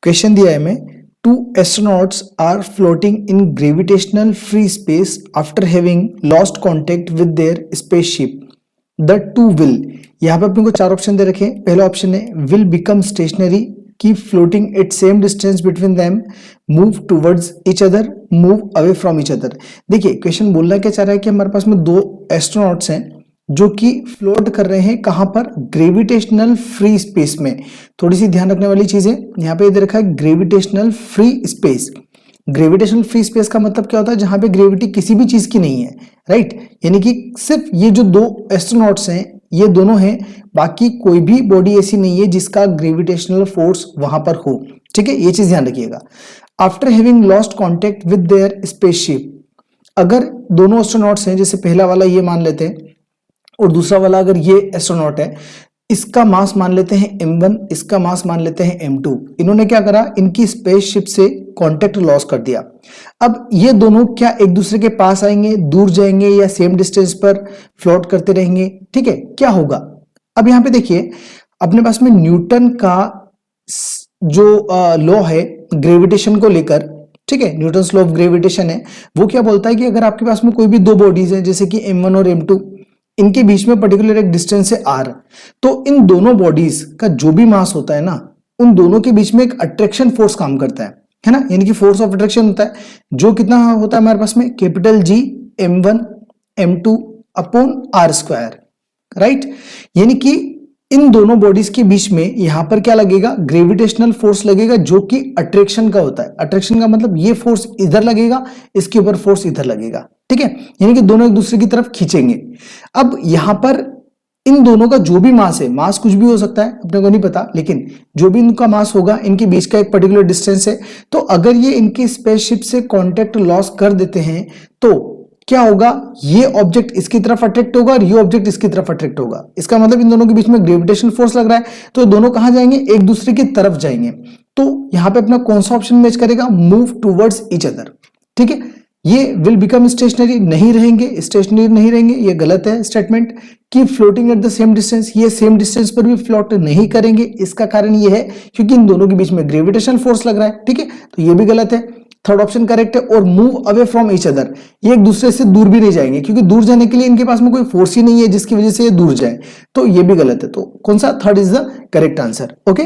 Question दिया है हमें, two astronauts are floating in gravitational free space after having lost contact with their spaceship, the two will. यहाँ पे अपने को चार ऑप्शन दे रखे हैं। पहला ऑप्शन है will become stationary, keep floating at same distance between them, move towards each other, move away from each other. देखिए क्वेश्चन बोलना क्या चाह रहा है कि हमारे पास में दो एस्ट्रोनॉट्स हैं जो कि फ्लोट कर रहे हैं कहां पर, ग्रेविटेशनल फ्री स्पेस में। थोड़ी सी ध्यान रखने वाली चीज है, यहाँ पे दे रखा है gravitational free space. Gravitational free space का मतलब क्या होता है, जहां पे ग्रेविटी किसी भी चीज की नहीं है, राइट। यानी कि सिर्फ ये जो दो एस्ट्रोनॉट्स हैं ये दोनों हैं, बाकी कोई भी बॉडी ऐसी नहीं है जिसका ग्रेविटेशनल फोर्स वहां पर हो, ठीक है, ये चीज ध्यान रखिएगा। After having lost contact with their spaceship, अगर दोनों एस्ट्रोनॉट्स हैं, जैसे पहला वाला ये मान लेते हैं और दूसरा वाला अगर ये एस्ट्रोनॉट है, इसका मास मान लेते हैं m1, इसका मास मान लेते हैं m2। इन्होंने क्या करा, इनकी स्पेसशिप से कांटेक्ट लॉस कर दिया। अब ये दोनों क्या एक दूसरे के पास आएंगे, दूर जाएंगे, या सेम डिस्टेंस पर फ्लोट करते रहेंगे, ठीक है, क्या होगा। अब यहां पे देखिए अपने पास में न्यूटन का जो लॉ है ग्रेविटेशन को लेकर, ठीक है, न्यूटन्स लॉ ऑफ ग्रेविटेशन है, वो क्या बोलता है कि अगर आपके पास में कोई भी दो बॉडीज है जैसे कि m1 और m2, इनके बीच में पर्टिकुलर एक डिस्टेंस है r, तो इन दोनों बॉडीज का जो भी मास होता है ना, उन दोनों के बीच में एक अट्रैक्शन फोर्स काम करता है ना, यानी कि फोर्स ऑफ अट्रैक्शन होता है, जो कितना होता है हमारे पास में, capital G m1 m2 upon r square, right. यानी कि इन दोनों बॉडीज के बीच में यहां पर क्या लगेगा, ग्रेविटेशनल फोर्स लगेगा, जो कि अट्रैक्शन का होता है। अट्रैक्शन का मतलब ये फोर्स इधर लगेगा, इसके ऊपर फोर्स इधर लगेगा, ठीक है, यानी कि दोनों एक दूसरे की तरफ खींचेंगे। अब यहां पर इन दोनों का जो भी मास है, मास कुछ भी हो सकता है, अपने को नहीं पता, लेकिन जो भी इनका मास होगा, इनके बीच का एक पर्टिकुलर डिस्टेंस है, तो अगर ये इनकी स्पेसशिप से कांटेक्ट लॉस कर देते हैं तो क्या होगा, ये ऑब्जेक्ट इसकी तरफ अट्रैक्ट होगा और ये ऑब्जेक्ट इसकी तरफ अट्रैक्ट होगा। इसका मतलब इन दोनों के बीच में ग्रेविटेशनल फोर्स लग रहा है, तो दोनों कहां जाएंगे, एक दूसरे की तरफ जाएंगे। तो यहां पे अपना कौन सा ऑप्शन मैच करेगा, मूव टुवर्ड्स ईच अदर, ठीक है। ये विल बिकम स्टेशनरी नहीं रहेंगे, स्टेशनरी नहीं रहेंगे, ये गलत है statement. Keep floating at the same distance, ये सेम डिस्टेंस पर भी फ्लोट नहीं करेंगे। इसका कारण ये है क्योंकि इन दोनों के बीच में ग्रेविटेशनल फोर्स लग रहा है, ठीक है, तो ये भी गलत है। थर्ड ऑप्शन करेक्ट है। और move away from each other, ये एक दूसरे से दूर भी नहीं जाएंगे, क्योंकि दूर जाने के लिए इनके पास में कोई फोर्स ही नहीं है जिसकी वजह से ये दूर जाए, तो ये भी गलत है। तो कौन सा, third is the correct answer, okay.